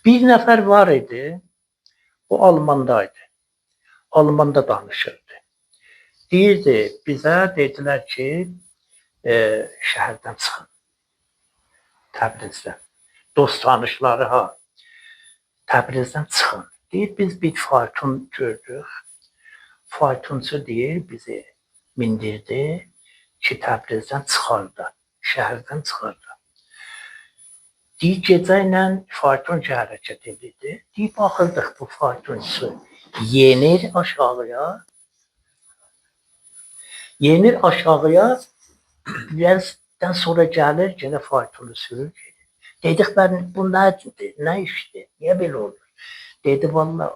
Bir nəfər var idi, o Almandaydı. Almanda danışırdı. Deyirdi, bizə dedilər ki, şəhərdən çıxın. Təbrizdən. Dost tanışları Təbrizdən çıxın. Deyir, biz bir fayton gördük. Faytonçu deyir, bizi mindirdi ki, Təbrizdən çıxardı, şəhərdən çıxardı. Deyir, gecə ilə fayton ki, hərəkət edirdi. Deyir, baxırdıq bu faytonçu yenir aşağıya. Yenir aşağıya, birazdan sonra gəlir, yenə faytonu sürür. Dedik, bu nədir, nə işdir, niyə belə olur? Dedi, valla,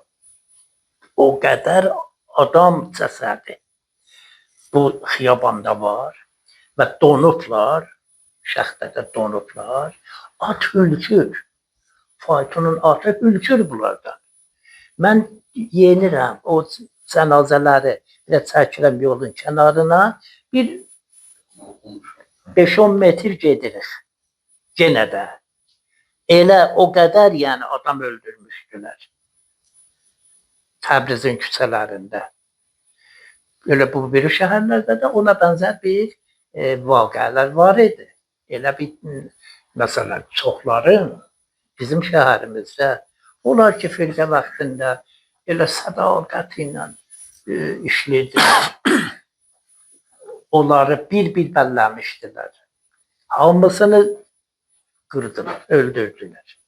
o qədər adam cəsədi bu xiyabanda var və donublar, şəxsdə donublar, at hülkür, faytonun atı hülkür bunlardan. Mən yenirəm, o cənazələri çəkirəm yolun kənarına, bir 5-10 metr gedirik, yenə də. Elə o qədər yəni adam öldürmüşdülər Təbrizin küçələrində. Elə bu biri şəhərlərdə də ona bənzər bir vaqiələr var idi. Elə bir, məsələn, çoxların bizim şəhərimizdə onlar ki, firqə vaxtında elə sədaqət ilə işlədilər. Onları bir bəlləmişdilər. Hamısını qırdılar, öldürdülər.